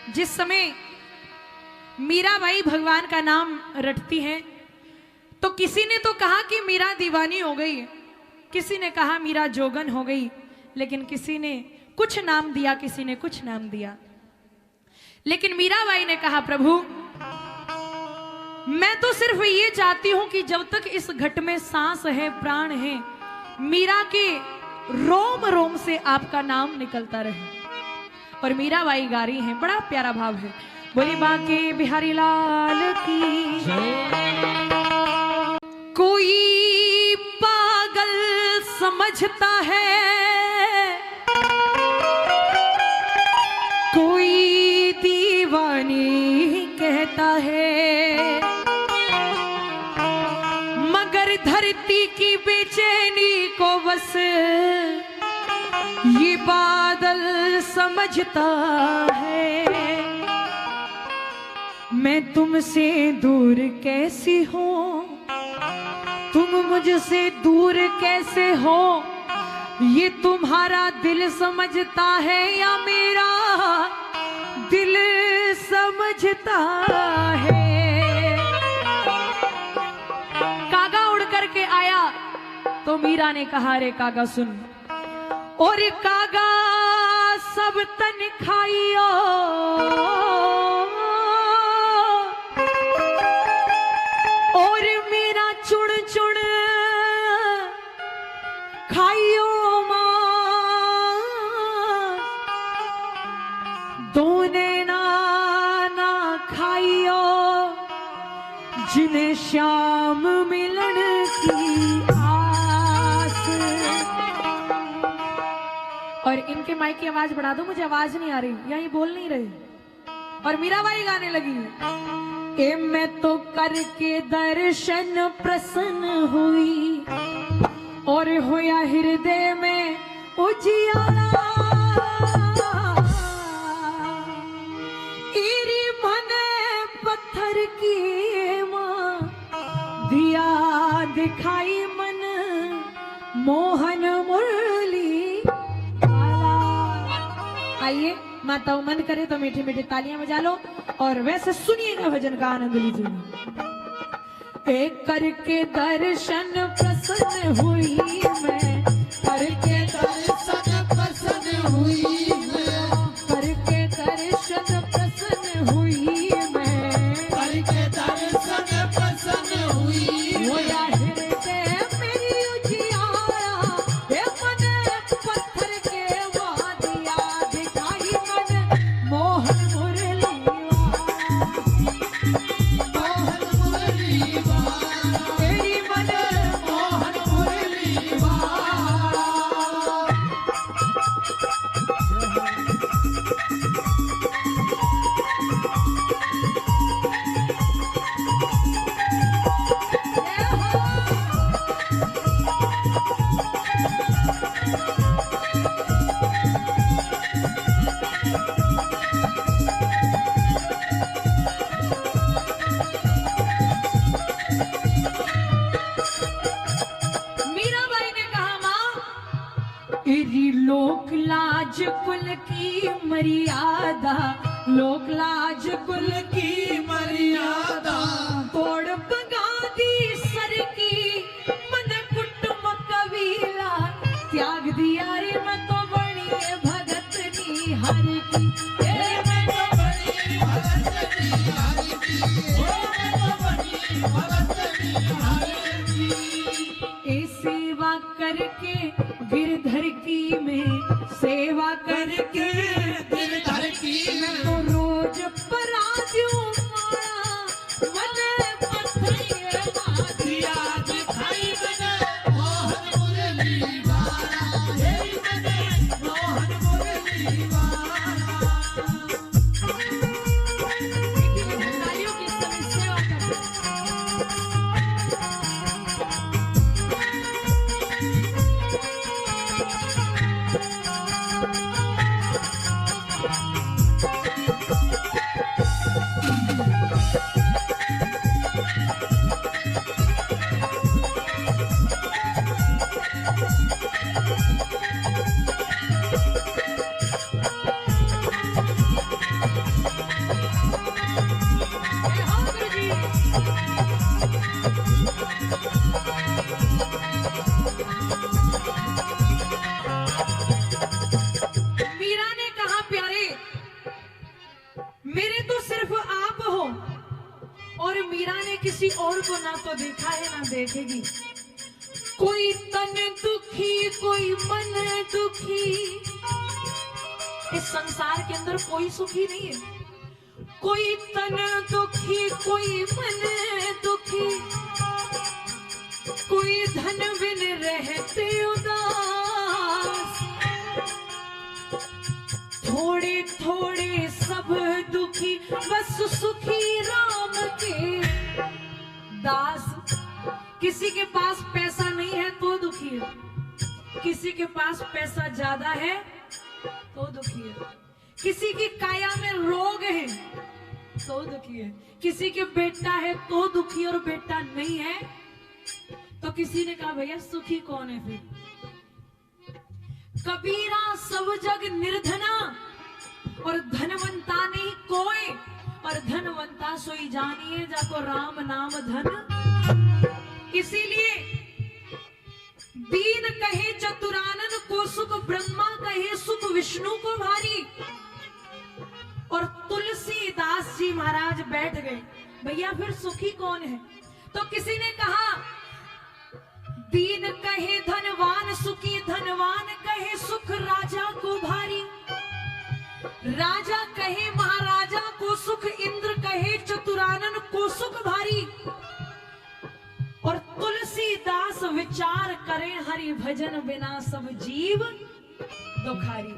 जिस समय मीराबाई भगवान का नाम रटती हैं तो किसी ने तो कहा कि मीरा दीवानी हो गई, किसी ने कहा मीरा जोगन हो गई, लेकिन किसी ने कुछ नाम दिया, किसी ने कुछ नाम दिया। लेकिन मीराबाई ने कहा, प्रभु मैं तो सिर्फ ये चाहती हूं कि जब तक इस घट में सांस है, प्राण है, मीरा के रोम रोम से आपका नाम निकलता रहे। और मीराबाई गा रही हैं, बड़ा प्यारा भाव है। बोली बाके बिहारी लाल की कोई पागल समझता है, कोई दीवानी कहता है, मगर धरती की बेचैनी को बस ये बादल समझता है। मैं तुमसे दूर कैसी हूँ, तुम मुझसे दूर कैसे हो, ये तुम्हारा दिल समझता है या मेरा दिल समझता है। कागा उड़ करके आया तो मीरा ने कहा, रे कागा सुन, और कागा सब तन खाइयो, और मेरा चुन चुन खाइयो मां, दोने ना खाइयो, जिन्हें श्याम मिलन की आस। और इनके माइक की आवाज बढ़ा दो, मुझे आवाज नहीं आ रही, यहीं बोल नहीं रहे। और मीराबाई गाने लगी, ए मैं तो करके दर्शन प्रसन्न हुई, और होया हृदय में उजियारा, इरी मने पत्थर की मां, दिया दिखाई मन मोहन मुरली वाला। आइए माताओं मन करे तो मीठी मीठी तालियां बजा लो, और वैसे सुनिएगा भजन का आनंद लीजिए। एक करके दर्शन प्रसन्न हुई मैं, करके दर्शन प्रसन्न हुई मैं, करके दर्शन प्रसन्न हुई मैं, करके दर्शन प्रसन्न हुई। होया हृदय मेरी उजियारा, हे मन पत्थर के वादिया, दिखाई मन मोहन मुरली मोहन मुरली तेरी मन मोहन मुरली वाला। मीराबाई ने कहा, मां इरी लोक लाज कुल की मर्यादा, लोक लाज कुल की मर्यादा, तोड़ बगा दी सर की मन कुटुंब कबीला, त्याग दिया रे मैं तो बड़ी भगत निहार की, मैं तो बड़ी भगत निहार की, मैं तो बड़ी भगत निहार की। ए सेवा करके गिरधर की में, सेवा करके गिरधर की में, तो रोज पराजू मारा, मन पत्थर के वादिया, दिखाई मन मोहन मुरली वाला, हे मन मोहन मुरली वाला। तालियों की सेवा करके मीरा ने किसी और को ना तो देखा है ना देखेगी। कोई तन दुखी कोई मन दुखी, इस संसार के अंदर कोई सुखी नहीं है। कोई तन दुखी कोई मन दुखी, कोई धन बिन रहते उदास, थोड़े थोड़े सब दुखी बस सुखी राम के दास। किसी के पास पैसा नहीं है तो दुखी है, किसी के पास पैसा ज्यादा है तो दुखी है, किसी की काया में रोग है तो दुखी है, किसी के बेटा है तो दुखी और बेटा नहीं है तो किसी ने कहा भैया सुखी कौन है फिर? कबीरा सब जग निर्धना और धनवंता नहीं कोई, और धनवंता सोई जानिए जाको राम नाम धन। इसीलिए दीन कहे चतुरानन को सुख, ब्रह्मा कहे सुख विष्णु को भारी। और तुलसीदास जी महाराज बैठ गए, भैया फिर सुखी कौन है? तो किसी ने कहा दीन कहे धनवान सुखी, धनवान कहे सुख राजा को भारी, राजा कहे महाराजा को सुख, इंद्र कहे चतुरानन को सुख भारी। और तुलसीदास विचार करें हरि भजन बिना सब जीव दुखारी।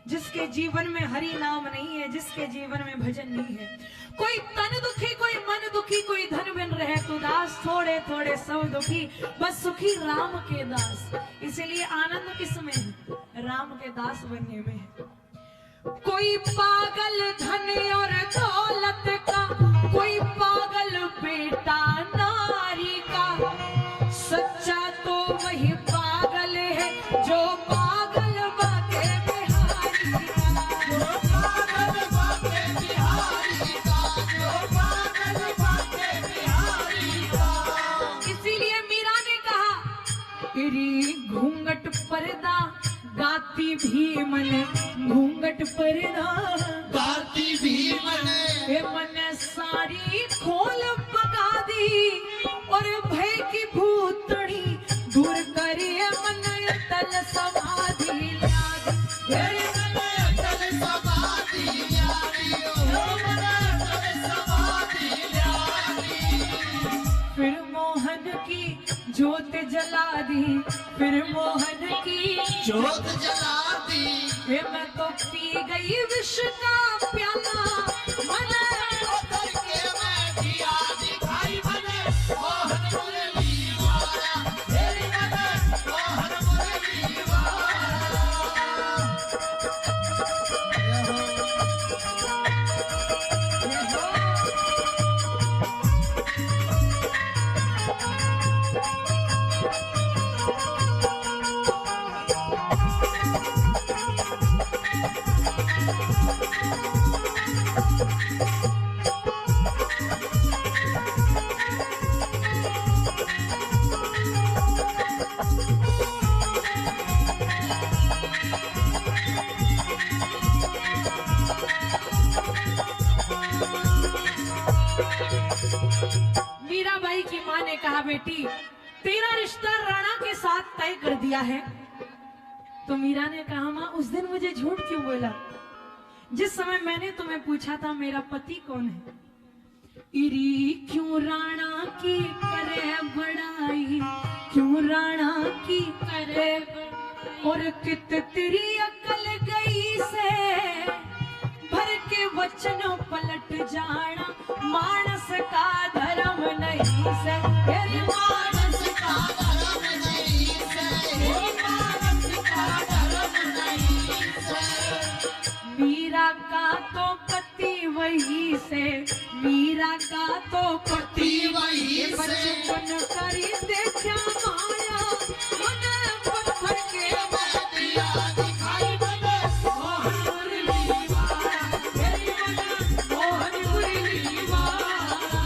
जिसके जीवन में हरि नाम नहीं है, जिसके जीवन में भजन नहीं है, कोई तन दुखी कोई मन दुखी, कोई धन बिन रहे तो दास, थोड़े थोड़े सब दुखी बस सुखी राम के दास। इसीलिए आनंद किसमें है? राम के दास बनने में है। कोई पागल धन और दौलत का, कोई पागल बेटा नारी का, सच्चा तो वही पागल है जो पागल बाके बिहारी का, जो पागल बाके बिहारी का, जो पागल बाके बिहारी का। इसीलिए मीरा ने कहा तेरी घूंघट पर्दा गाती भी मन, घूंघट पर्दा गाती भी मन, मन सारी खोल पका दी और भय की भूतड़ी दूर करिए मन तल समाधि ल्यादी, मन तल समाधि ल्यादी, मन तल समाधि ल्यादी। फिर मोहन की ज्योत जला दी, फिर मोहन की ज्योत जला दी, मैं तो पी गई विष का प्याला, मन करके मैं दिया दिखाई बने मोहन मुरली वाला, तेरी मन मोहन मुरली वाला। मीराबाई की मां ने कहा बेटी तेरा रिश्ता राणा के साथ तय कर दिया है। तो मीरा ने कहा मां उस दिन मुझे झूठ क्यों बोला? जिस समय मैंने तुम्हें पूछा था मेरा पति कौन है? इरी क्यों राणा की करे बड़ाई, क्यों राणा की करे, और कित तेरी अकल गई से भर के वचन पलट जाना, मानस का धर्म नहीं से, मानस का धर्म नहीं से, मानस का धर्म नहीं से। मीरा का तो पति वही से, मीरा का तो पति वही से, बचपन करी देखा माया, मन पत्थर के दिया दिखाई बने मोहन मुरली वाला, तेरी मन मोहन मुरली वाला।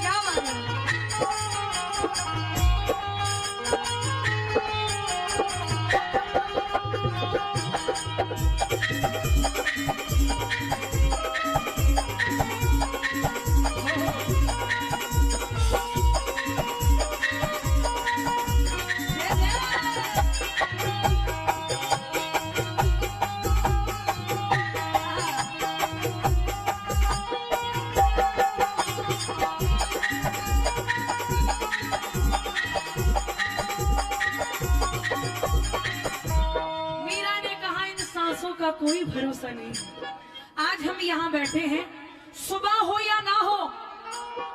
क्या बात है? का कोई भरोसा नहीं। आज हम यहाँ बैठे हैं, सुबह हो या ना हो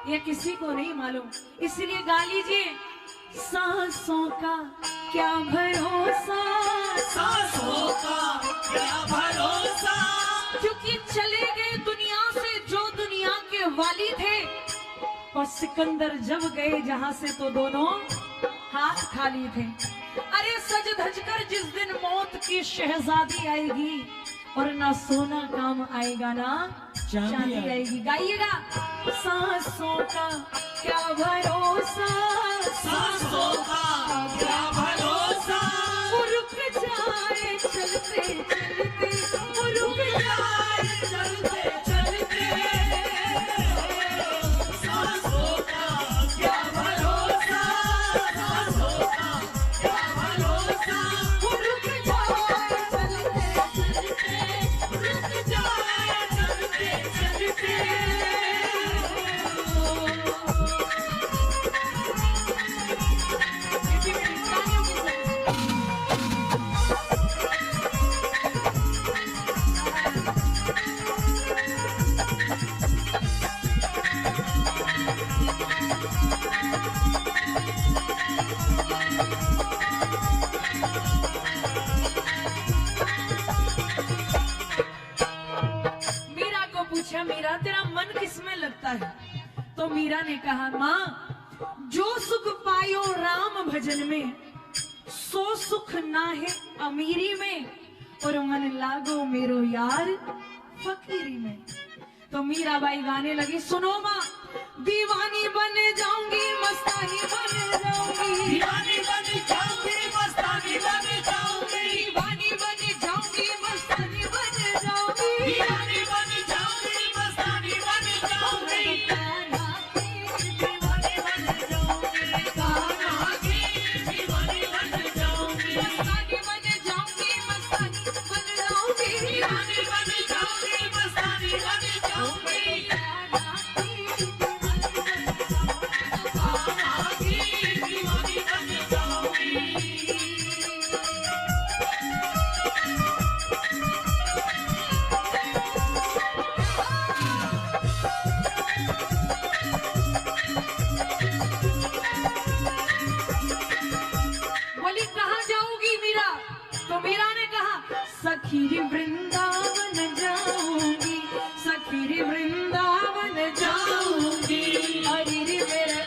यह किसी को नहीं मालूम, इसलिए गा लीजिए। सांसों का क्या भरोसा, सांसों का क्या भरोसा, क्योंकि चले गए दुनिया से जो दुनिया के वाली थे, और सिकंदर जब गए जहां से तो दोनों हाथ खाली थे। अरे सज धज कर जिस दिन मौत की शहजादी आएगी, और ना सोना काम आएगा ना चांदी आएगी। गाइएगा। सांसों का क्या भरोसा, सांसों का क्या भरोसा, वो रुक जाए चलते चलते, वो रुक जाए चलते चलते, सांसों का क्या भरोसा, सांसों का क्या भरोसा, वो रुक जाए चलते चलते, रुक जाए चलते चलते। मीरा को पूछा, मीरा तेरा मन किसमें लगता है? तो मीरा ने कहा, माँ जो सुख पायो राम भजन में, सो सुख ना है अमीरी में, और मन लागो मेरो यार फकीरी में। तो मीराबाई गाने लगी, सुनो माँ, दीवानी बन जाऊंगी, मस्तानी बन जाऊंगी, दीवानी बन जाऊंगी, मस्तानी बन जाऊंगी, दीवानी बन जाऊंगी, मस्तानी बन जाऊंगी, दीवानी बन जाऊंगी, मस्तानी बन जाऊंगी, दीवानी बन जाऊंगी, कान्हा की दीवानी बन जाऊंगी, मस्तानी बन जाऊंगी, मस्तानी बन जाऊंगी, दीवानी बन जाऊंगी, मस्तानी बन जाऊंगी, कान्हा की दीवानी बन जाऊंगी। बोली कहाँ जाऊंगी मीरा? तो मीरा ने कहा, सखीरी वृंदावन जाऊंगी, सखीरी वृंदावन जाऊंगी, अरे रे मेरे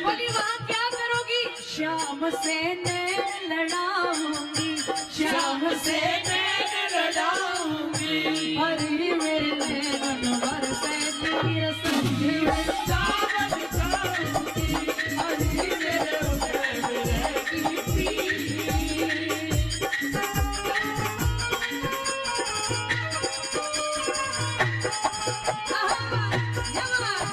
बोली वहाँ क्या करोगी? श्याम से नैन लड़ाऊंगी, श्याम से नैन लड़ाऊंगी, अरे मेरे नैन बरसे तीर संजीव, सावन जाऊंगी, अरे मेरे आहा, जवान।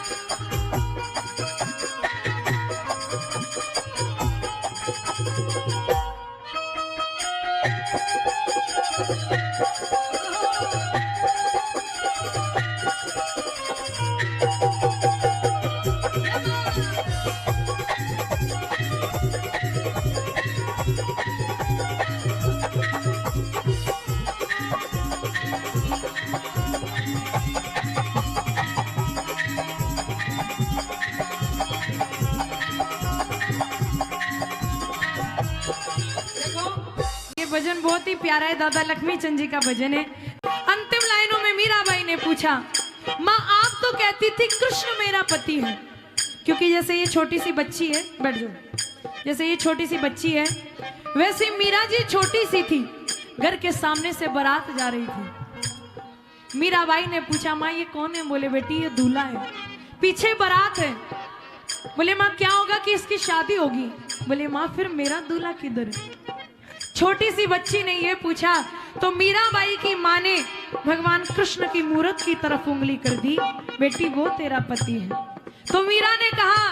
भजन बहुत ही प्यारा है, दादा लक्ष्मी चंद जी का भजन है। अंतिम लाइनों में मीराबाई ने पूछा, माँ आप तो कहती थी कृष्ण मेरा पति है, क्योंकि जैसे ये छोटी सी बच्ची है, बैठ जाओ, जैसे ये छोटी सी बच्ची है वैसे मीरा जी छोटी सी थी, घर के सामने से बारात जा रही थी। मीराबाई ने पूछा, माँ ये कौन है? बोले बेटी ये दूल्हा है, पीछे बारात है। बोले माँ क्या होगा कि इसकी शादी होगी? बोले माँ फिर मेरा दूल्हा किधर है? छोटी सी बच्ची ने ये पूछा तो मीराबाई की माँ ने भगवान कृष्ण की मूरत की तरफ उंगली कर दी, बेटी वो तेरा पति है। तो मीरा ने कहा,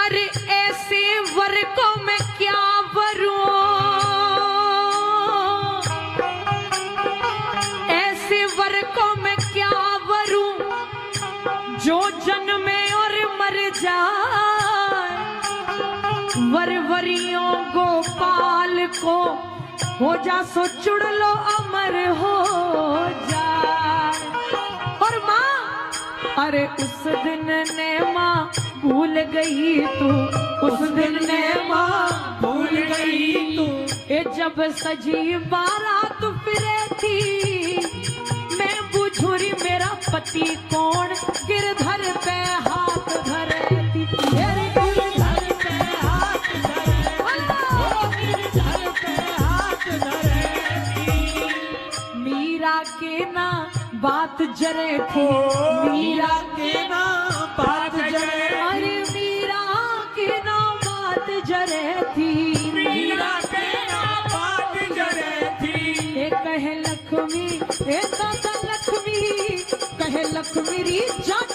अरे ऐसे वर को मैं क्या वरूं, ऐसे वर को मैं क्या वरूं, जो जन्मे और मर को हो जा सो चुड़ लो अमर हो जाए। और माँ अरे उस दिन ने माँ भूल गई तू, उस दिन ने माँ भूल गई तू, ए जब सजी बारात फिरे थी, मैं बुझुरी मेरा पति कौन गिरधर पे हाथ धरे थी। मेरे गिरधर पे हाथ धरे, ओ गिरधर पे हाथ धरे थी। मीरा के ना बात जरे थी, मीरा के नाम बात जरे, अरे मीरा के ना बात जरे थी। मीरा के नाम बात जरे थी। ए कहे लक्ष्मी, ए दादा लक्ष्मी, कहे लक्ष्मी री जान